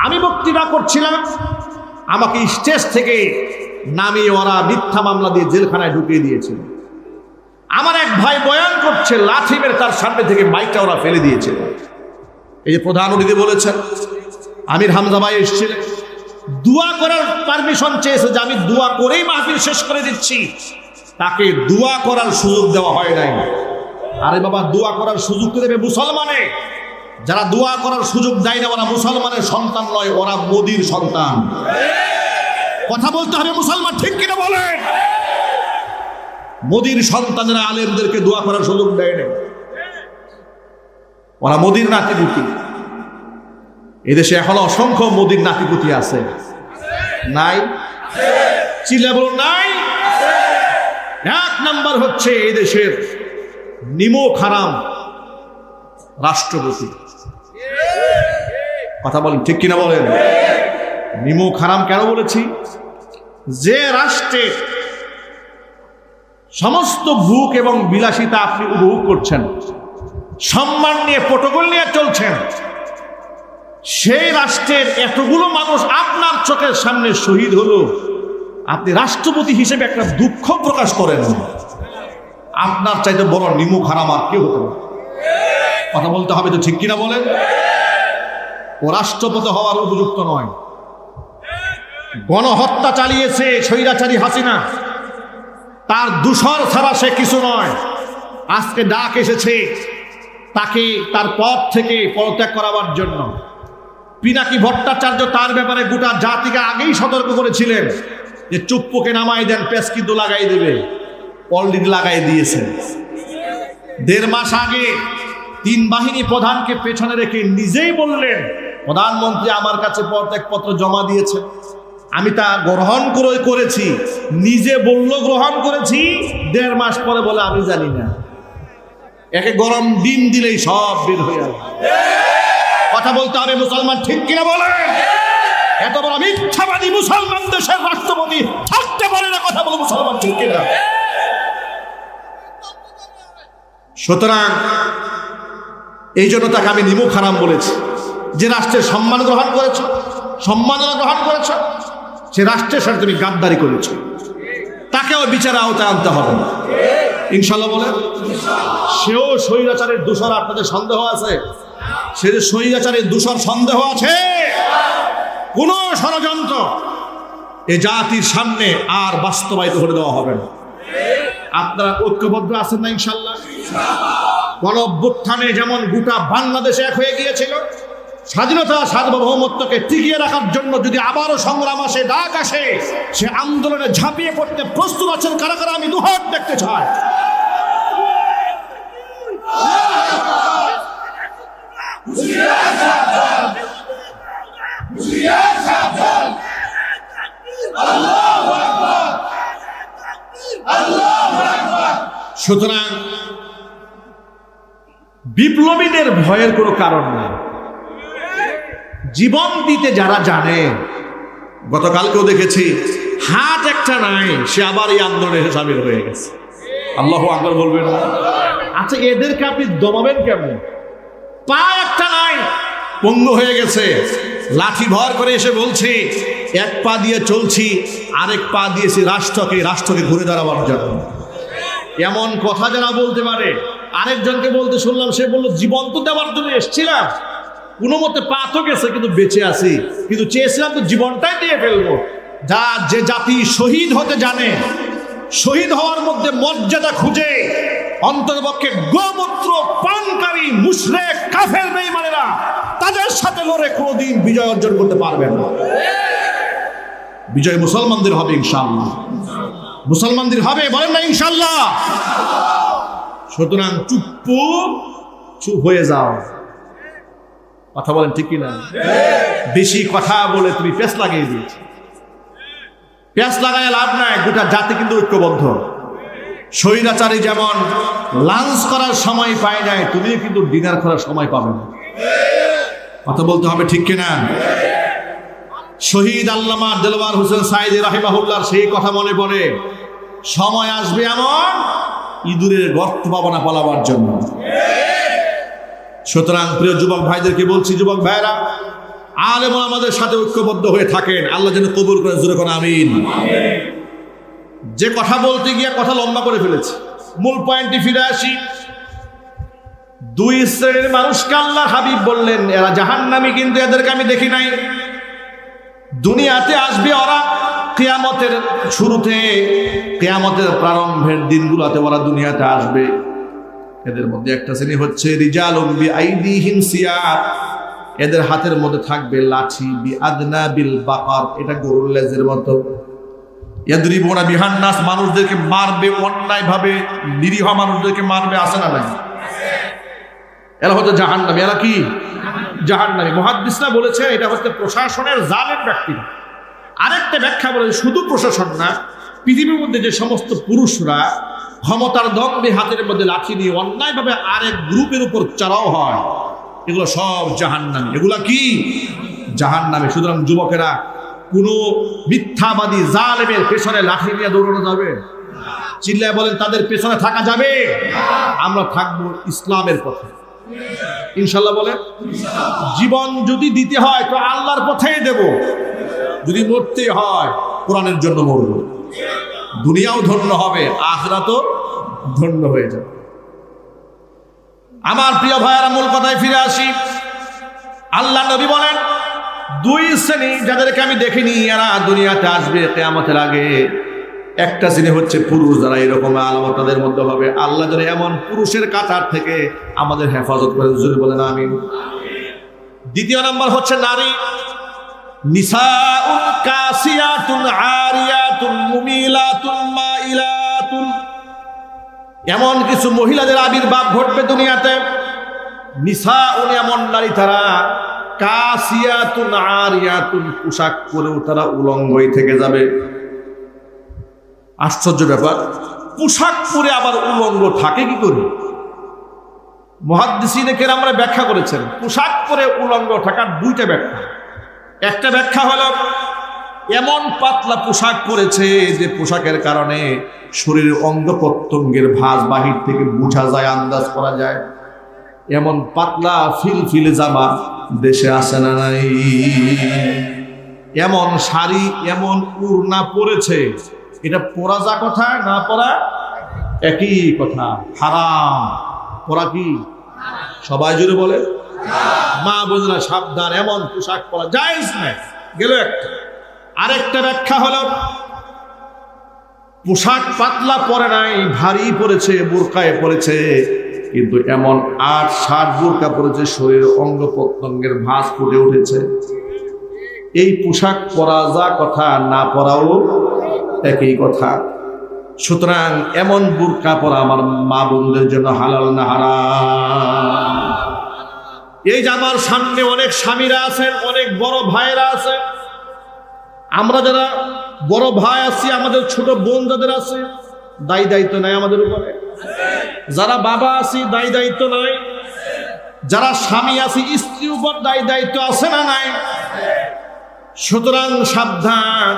আমি বক্তৃতা করছিলাম, আমাকে স্টেজ থেকে নামিয়ে ওরা মিথ্যা মামলা দিয়ে জেলখানায় ঢুকিয়ে দিয়েছিল। আমার এক ভাই বয়ান করছে, লাঠি মেরে তার সামনে থেকে মাইকটা ওরা ফেলে দিয়েছিল। এই যে প্রধান অতিথি বলেছেন, আমির হামজা ভাই এসেছিলেন, দোয়া করার পারমিশন চেয়েছে যে আমি দোয়া করেই মাহফিল শেষ করে দিচ্ছি। তাকে দোয়া করার সুযোগ দেওয়া হয় নাই। আরে বাবা, দোয়া করার সুযোগ তো দেবে মুসলমানে। যারা দোয়া করার সুযোগ দেয় না ওরা মুসলমানের সন্তান নয়, ওরা মোদির সন্তান। কথা বলতে হবে মুসলমান, ঠিক কিনা বলেন? মোদির সন্তানেরা আলেমদেরকে দোয়া করার সুযোগ দেয় না, ওরা মোদির নাতিপুতি। এদেশে এখনো অসংখ্য মোদির নাতিপুতি আছে, নাই? চিল্লা বলুন নাই। এক নাম্বার হচ্ছে এদেশের নিমক হারাম রাষ্ট্রপতি। কথা বলেন, ঠিক কিনা বলেন? নিমক হারাম কেন বলেছি? যে রাষ্ট্রের সমস্ত ভোগ এবং বিলাসিতা আপনি উপভোগ করছেন, সম্মান নিয়ে প্রটোকল নিয়ে চলছেন, সেই রাষ্ট্রের এতগুলো মানুষ আপনার চোখের সামনে শহীদ হলো, আপনি রাষ্ট্রপতি হিসেবে একটা দুঃখ প্রকাশ করেন। আপনার চাইতে বড় নিমক হারাম আর কেউ হতো না। কথা বলতে হবে তো, ঠিক কিনা বলেন? ও রাষ্ট্রপতি হওয়ার উপযুক্ত নয়। গণহত্যা চালিয়েছে স্বৈরাচারী হাসিনা, তার দূষর ছাড়া সে কিছু নয়। আজকে ডাক এসেছে তাকে তার পদ থেকে পদত্যাগ করাবার জন্য। পিনাকি ভট্টাচার্য তার ব্যাপারে গোটা জাতিকে আগেই সতর্ক করেছিলেন যে চুপ্পুকে নামাই দেন, পেস কিন্তু লাগাই দেবে। অলরেডি লাগাই দিয়েছেন। 1.5 মাস আগে 3 বাহিনী প্রধানকে পেছনে রেখে নিজেই বললেন, প্রধানমন্ত্রী আমার কাছে পদত্যাগপত্র জমা দিয়েছেন, আমি তা গ্রহণ করেছি। নিজে বলল গ্রহণ করেছি, 1.5 মাস পরে বলে আমি জানি না। একে গরম ডিম দিলেই সব বের হয়ে যাবে। কথা বলতে হবে মুসলমান, ঠিক কিনা বলেন? এত বড় মিথ্যাবাদী মুসলমান দেশের রাষ্ট্রপতি থাকতে পারে না। কথা বলো মুসলমান, ঠিক কিনা? সুতরাং এই জন্য তাকে আমি নিমক হারাম বলেছি। যে রাষ্ট্রের সম্মান গ্রহণ করেছ, সম্মাননা গ্রহণ করেছ, সে রাষ্ট্রের সাথে তুমি গাদ্দারি করেছ, তাকেও বিচারের আওতায় আনতে হবে। ইনশাল্লাহ বলেন। সেও স্বৈরাচারের দূষর, আপনাদের সন্দেহ আছে? সে যে স্বৈরাচারের দূষর সন্দেহ আছে? কোন ষড়যন্ত্র এ জাতির সামনে আর বাস্তবায়িত করে দেওয়া হবে না। আপনারা ঐক্যবদ্ধ আছেন না ইনশাল্লাহ? গণঅভ্যুত্থানে যেমন গোটা বাংলাদেশে এক হয়ে গিয়েছিল, স্বাধীনতা সার্বভৌমত্বকে টিকিয়ে রাখার জন্য যদি আবারও সংগ্রাম আসে, ডাক আসে, সে আন্দোলনে ঝাঁপিয়ে পড়তে প্রস্তুত আছেন কারা কারা? আমি দুহাত দেখতে চাই। সুতরাং বিপ্লবীদের ভয়ের কোনো কারণ নেই। জীবন দিতে যারা জানে, গতকালকেও দেখেছি হাত একটা নাই, সে আবার এই আন্দোলনে সামিল হয়ে গেছে। আল্লাহু আকবার বলবেন। আচ্ছা, এদেরকে আপনি দমাবেন কেমন? পা একটা নাই, পঙ্গু হয়ে গেছে, লাঠি ভর করে এসে বলছে এক পা দিয়ে চলছি, আরেক পা দিয়েছি রাষ্ট্রকে ঘুরে দাঁড়াবার জন্য। এমন কথা যারা বলতে পারে, আরেকজনকে বলতে শুনলাম, সে বলল জীবন তো দেওয়ার জন্য এসেছিলাম, কোনো মতে পা তো গেছে কিন্তু বেঁচে আছি, কিন্তু চেয়েছিলাম তো জীবনটাই দিয়ে ফেলবো। যে জাতি শহীদ হতে জানে, শহীদ হওয়ার মধ্যে মর্যাদা খুঁজে, অন্ততপক্ষে গোমূত্র পানকারী মুশরিক কাফের বেঈমানেরা তাদের সাথে লড়ে কোনোদিন বিজয় অর্জন করতে পারবে না। বিজয় মুসলমানদের হবে ইনশাআল্লাহ। মুসলমানদের হবে, বলেন না ইনশাআল্লাহ? সুতরাং চুপ হয়ে যাও। কথা বলেন, ঠিক কিনা? বেশি কথা বলে তুমি পেঁচ লাগিয়ে দিয়েছ। পেঁচ লাগায় লাভ নাই, গোটা জাতি কিন্তু ঐক্যবদ্ধ। স্বৈরাচারী যেমন লাঞ্চ করার সময় পায় নাই, তুমিও কিন্তু ডিনার করার সময় পাবে না। কথা বলতে হবে, ঠিক কিনা? শহীদ আল্লামা দেলওয়ার হোসেন সাঈদী রাহিমাহুল্লাহর সেই কথা মনে পড়ে, সময় আসবে এমন ইঁদুরের গর্ত পাবো না পালাবার জন্য। সুতরাং প্রিয় যুবক ভাইদেরকে বলছি, যুবক ভাইরা আলেম আমাদের সাথে ঐক্যবদ্ধ হয়ে থাকেন। আল্লাহ যেন কবুল করে, জোরে কোন আমিন। যে কথা বলতে গিয়ে কথা লম্বা করে ফেলেছে, মূল পয়েন্টে ফিরে আসি। দুই শ্রেণীর মানুষকে আল্লাহ হাবিব বললেন এরা জাহান্নামী, কিন্তু এদেরকে আমি দেখি নাই। দুনিয়াতে আসবে ওরা কিয়ামতের শুরুতে, কিয়ামতের প্রারম্ভের দিনগুলোতে ওরা দুনিয়াতে আসবে। এদের মধ্যে একটা শ্রেণী হচ্ছে রিজালুম বিআইদিহিম সিয়াত, এদের হাতের মধ্যে থাকবে লাঠি, বিআদনাবিল বাকার, এটা গরুর লেজের মতো। ইয়াদরিবুনা বিহান নাস, মানুষদেরকে মারবে অন্যায় ভাবে, নিরীহ মানুষদেরকে মারবে, আছে না নাই? এরা হচ্ছে জাহান্নামী। এরা কি জাহান্নামী? মুহাদ্দিসরা বলেছে এটা হচ্ছে প্রশাসনের জালেম ব্যক্তি। আরেকটা ব্যাখ্যা বলে শুধু প্রশাসন না, পৃথিবীর মধ্যে যে সমস্ত পুরুষরা ক্ষমতার দম্ভে হাতের মধ্যে লাঠি নিয়ে অন্যায়ভাবে আরেক গ্রুপের উপর চড়াও হয়, এগুলো সব জাহান্নামী। এগুলা কি জাহান্নামী। সুতরাং যুবকেরা কোনো মিথ্যাবাদী জালেমের পেছনে লাঠি নিয়ে দৌড়ানো যাবে? চিল্লায় বলেন, তাদের পেছনে থাকা যাবে? আমরা থাকবো ইসলামের পথে ইনশাল্লাহ। বলেন, জীবন যদি দিতে হয় তো আল্লাহর পথেই দেব, যদি মরতে হয় কোরআনের জন্য মরব। দুনিয়াও ধন্য হবে, আখিরাতও ধন্য হয়ে যাবে। আমার প্রিয় ভাইয়েরা, মূল কথায় ফিরে আসি। আল্লাহ নবী বলেন দুই শ্রেণী যাদেরকে আমি দেখিনি, এরা দুনিয়াতে আসবে কিয়ামতের আগে। একটা শ্রেণী হচ্ছে পুরুষ, যারা এরকম আলামত তাদের মধ্যে হবে। আল্লাহ যেন এমন পুরুষের কাতার থেকে আমাদের হেফাজত করে, জোরে বলেন আমিন। দ্বিতীয় নম্বর হচ্ছে নারী, নিসাউন কাসিয়াতুন আরিয়াতুন মুমিলাতুন মাইলাতুন, এমন কিছু মহিলাদের আবির্ভাব ঘটবে দুনিয়াতে। নিসাউন, এমন নারী তারা, কাসিয়াতুন আরিয়াতুন, পোশাক পরেও তারা উলঙ্গই থেকে যাবে। আশ্চর্য ব্যাপার, পোশাক পরে আবার উলঙ্গ থাকে কি করে? মুহাদ্দিসিনে কেরামরা ব্যাখ্যা করেছেন পোশাক পরে উলঙ্গ থাকার দুইটা ব্যাখ্যা। একটা ব্যাখ্যা হলো এমন পাতলা পোশাক পরেছে যে পোশাকের কারণে শরীরের অঙ্গ প্রত্যঙ্গের ভাঁজ বাহির থেকে বোঝা যায়, আন্দাজ করা যায়। এমন পাতলা ফিলফিলে জামা দেশে আসে না নাই। এমন শাড়ি, এমন উড়না পরেছে, এটা পরা যা কথা, না পরা একই কথা, হারাম। পরা কি? সবাই জোরে বলে, মা বোনেরা সাবধান, এমন পোশাক পরা জায়েজ নাই। গেল একটা। আরেকটা ব্যাখ্যা হলো পোশাক পাতলা পরে নাই, ভারী পরেছে, বোরকায় পরেছে, কিন্তু এমন 8-7 বোরকা পরেছে, শরীরের অঙ্গ প্রত্যঙ্গের ভাঁজ ফুটে উঠেছে। এই পোশাক পরা যা কথা, না পরাও একই কথা। সুতরাং এমন বোরকা পরা আমার মা বোনদের জন্য হালাল না হারাম? এই যে আমার সামনে অনেক স্বামীরা আছেন, অনেক বড় ভাইয়েরা আছেন, আমরা যারা বড় ভাই আছি, আমাদের ছোট বোন যাদের আছে, দায়ী দায়িত্ব নাই আমাদের উপরে? যারা বাবা আছি, দায়ী দায়িত্ব নাই? যারা স্বামী আছি, স্ত্রীর উপর দায়ী দায়িত্ব আছে না নাই? সুতরাং সাবধান,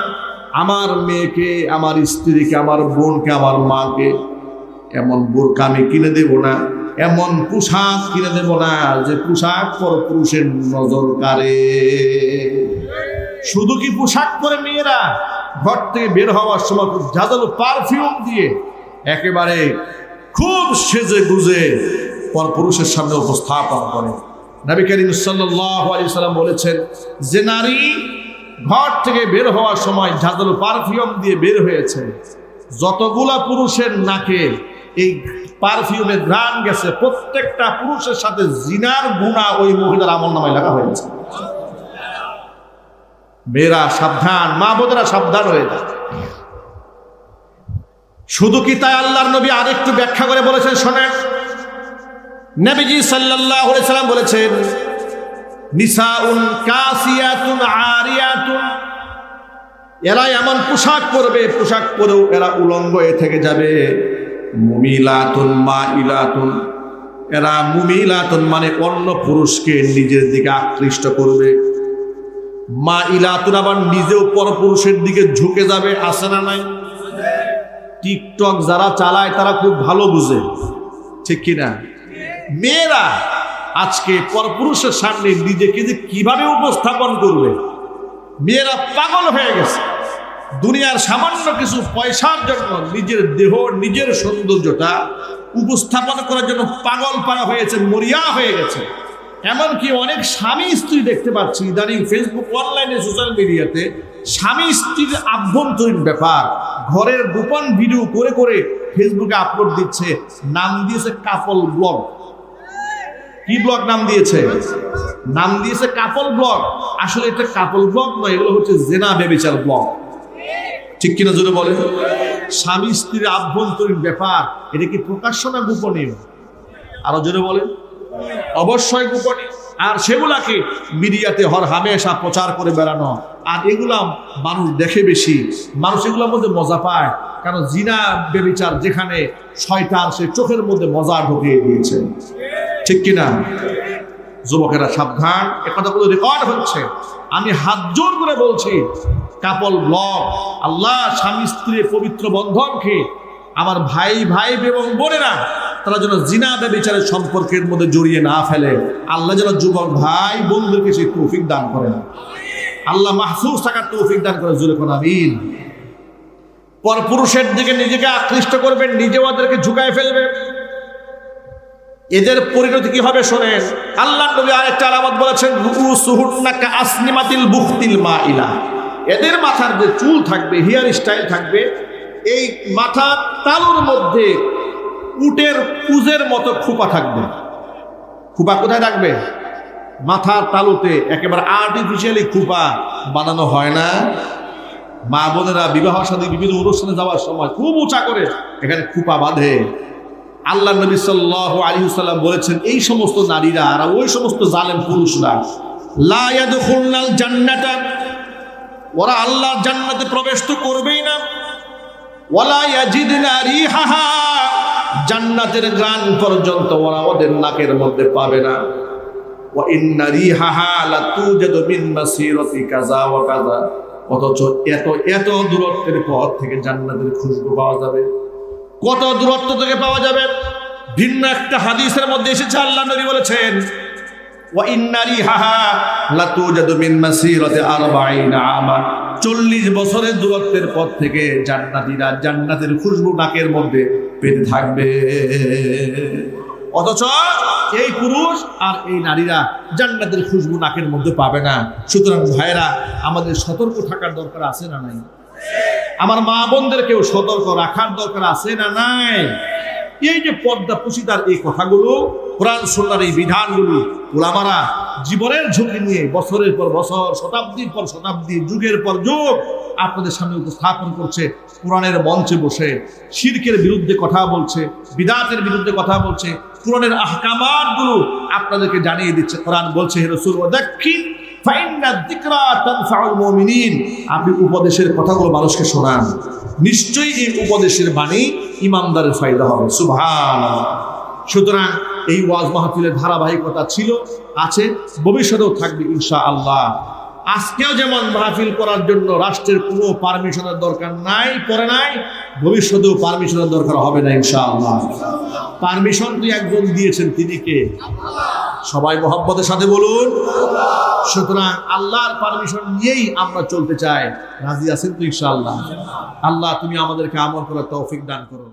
আমার মেয়েকে, আমার স্ত্রীকে, আমার বোনকে, আমার মাকে এমন বোরকা আমি কিনে দেব না, এমন পোশাক কিনে দেব না যে পোশাক পরপুরুষের নজর কাড়ে। শুধু কি পোশাক পরে মেয়েরা ঘর থেকে বের হওয়ার সময় ঝাঁঝালো পারফিউম দিয়ে একেবারে খুব সেজে গুজে পরপুরুষের সামনে উপস্থাপন করে? নবী করিম সাল্লাল্লাহু আলাইহি সাল্লাম বলেছেন যে নারী ঘর থেকে বের হওয়ার সময় ঝাঁঝালো পারফিউম দিয়ে বের হয়েছে, যতগুলা পুরুষের নাকে এই পারফিউমের ঘ্রাণ গেছে, প্রত্যেকটা পুরুষের সাথে জিনার গুনাহ ওই মহিলার আমলনামায় লেখা হয়েছে। মেয়েরা সাবধান, মা বোনেরা সাবধান হয়ে যায়। শুধু কি তাই? আল্লাহর নবী আরেকটু ব্যাখ্যা করে বলেছেন, শোনেন। নবীজি সাল্লাল্লাহু আলাইহি সাল্লাম বলেছেন নিসাউন কাসিয়াতুন আরিয়াতুন, এরা এমন পোশাক পরবে, পোশাক পরেও এরা উলঙ্গ হয়ে থেকে যাবে। মুমিলাতুন মাইলাতুন, এরা মুমিলাতুন মানে অন্য পুরুষকে নিজের দিকে আকৃষ্ট করবে। মাইলাতুন আবার নিজেও পরপুরুষের দিকে ঝুঁকে যাবে, আছে না নাই? টিকটক যারা চালায় তারা খুব ভালো বুঝে, ঠিক কিনা? মেয়েরা আজকে পরপুরুষের সামনে নিজেকে যে কিভাবে উপস্থাপন করবে, মেয়েরা পাগল হয়ে গেছে। দুনিয়ার সামান্য কিছু পয়সার জন্য নিজের দেহ, নিজের সৌন্দর্যটা উপস্থাপন করার জন্য পাগল পারা হয়েছে, মরিয়া হয়ে গেছে। এমনকি অনেক স্বামী স্ত্রী দেখতে পাচ্ছি ইদানিং ফেসবুক, অনলাইনে, সোশ্যাল মিডিয়াতে স্বামী স্ত্রীর আভ্যন্তরীণ ব্যাপার ঘরের গোপন ভিডিও করে করে ফেসবুকে আপলোড দিচ্ছে। নাম দিয়েছে কাপল ব্লগ। কি ব্লগ নাম দিয়েছে? নাম দিয়েছে কাপল ব্লগ। আসলে এটা কাপল ব্লগ নয়, এগুলো হচ্ছে জেনা ব্যভিচার ব্লগ। ঠিক কিনা জোরে বলেন? স্বামী স্ত্রীর আভ্যন্তরীণ ব্যাপার, এটা কি প্রকাশ্য না গোপনীয়? আরো জোরে বলেন। অবশ্যই গোপনীয়। আর সেগুলাকে মিডিয়াতে হর হামেশা প্রচার করে বেড়ানো, আর এগুলা মানুষ দেখে বেশি, মানুষ এগুলোর মধ্যে মজা পায়। কারণ জিনা ব্যভিচার যেখানে শয়তান সে চোখের মধ্যে মজা ঢুকিয়ে দিয়েছে। ঠিক কিনা? যুবকেরা সাবধান, এ কথাগুলো রেকর্ড হচ্ছে। আমি হাত জোর করে বলছি, কাপল ব্লগ, আল্লাহ স্বামী স্ত্রীর পবিত্র বন্ধনকে আমার ভাই ভাই এবং বোনেরা তারা যেন জিনা ব্যভিচারের সম্পর্কের মধ্যে জড়িয়ে না ফেলে। আল্লাহ যেন যুবক ভাই বোনদেরকে সেই তৌফিক দান করেন। আল্লাহ মাহফুজ থাকার তৌফিক দান করে, জোরে কোন আমিন। পরপুরুষের দিকে নিজেকে আকৃষ্ট করবেন, নিজে ওদেরকে ঝুঁকায় ফেলবে। এদের পরিণতি কি হবে শোনেন। আল্লাহ নবী আরেকটা আলামত বলেছেন, রুউসুহুন্না কাআসনিমাতিল বুখতিল মাইলা। এদের মাথার যে চুল থাকবে, হেয়ার স্টাইল থাকবে, এই মাথার তালুর মধ্যে উটের পুজের মতো খোপা থাকবে। খোপা কোথায় থাকবে? মাথার তালুতে। একেবারে আর্টিফিশিয়ালি খোপা বানানো হয় না? মা বোনেরা বিবাহ শাদী বিভিন্ন অনুষ্ঠানে যাওয়ার সময় খুব উঁচা করে এখানে খোপা বাঁধে। আল্লাহ নবী সাল্লাল্লাহু আলাইহি ওয়াসাল্লাম বলেছেন, এই সমস্ত নারীরা আর ওই সমস্ত জালেম পুরুষরা লা ইয়াদখুলনাল জান্নাতা, ওরা আল্লাহর জান্নাতে প্রবেশ তো করবেই না। ওয়ালা ইয়াজিদনা রিহাহা, জান্নাতের ঘ্রাণ পর্যন্ত ওরা ওদের নাকের মধ্যে পাবে না। ওয়া ইন্না রিহাহা লাতুজাদু মিন মাসিরাতি কাযা ওয়া কাযা, অথচ এত এত দূরত্বের পথ থেকে জান্নাতের খুশবু পাওয়া যাবে। কত দূরত্ব থেকে পাওয়া যাবে? ভিন্ন একটা হাদিসের মধ্যে এসেছে, আল্লাহ নবী বলেছেন, ওয়া ইন্না রিহাহা লাতুজাদু মিন মাসিরাতি 40 আমা, 40 বছরের দূরত্বের পথ থেকে জান্নাতীরা জান্নাতের খুশবু নাকের মধ্যে পেতে থাকবে। অথচ এই পুরুষ আর এই নারীরা জান্নাতের খুশবু নাকের মধ্যে পাবে না। সুতরাং ভাইরা, আমাদের সতর্ক থাকার দরকার আছে না নাই? আমার মা বোনদেরকেও সতর্ক রাখার দরকার আছে না নাই? এই যে পর্দা পুশিদার এই কথাগুলো, কোরআন সুন্নাহর এই বিধানগুলো উলামারা জীবনের ঝুঁকি নিয়ে বছরের পর বছর, শতাব্দীর পর শতাব্দী, যুগের পর যুগ আপনাদের সামনে উপস্থাপন করছে। কোরআনের মঞ্চে বসে শিরকের বিরুদ্ধে কথা বলছে, বিদআতের বিরুদ্ধে কথা বলছে, কোরআনের আহকামাতগুলো আপনাদেরকে জানিয়ে দিচ্ছে। কোরআন বলছে, হে রাসূল ওয়াযাক্কির ফাইন্না যিকরা তানফাউল মুমিনিন, আপনি উপদেশের কথাগুলো মানুষকে শোনান, নিশ্চয়ই এই উপদেশের বাণী ইমানদারের ফায়দা হবে। সুবহানাল্লাহ। সুতরাং এই ওয়াজ মাহফিলের ধারাবাহিকতা ছিল, আছে, ভবিষ্যতেও থাকবে ইনশাআল্লাহ। আজকেও যেমন মাহফিল করার জন্য রাষ্ট্রের কোনো পারমিশনের দরকার নাই, পরে নাই, ভবিষ্যতেও পারমিশনের দরকার হবে না ইনশাআল্লাহ। পারমিশন তো একজন দিয়েছেন, তিনি কে? সবাই মোহাব্বতের সাথে বলুন। সুতরাং আল্লাহর পারমিশন নিয়েই আমরা চলতে চাই। রাজি আছেন তো ইনশাআল্লাহ? আল্লাহ তুমি আমাদেরকে আমল করার তৌফিক দান করো।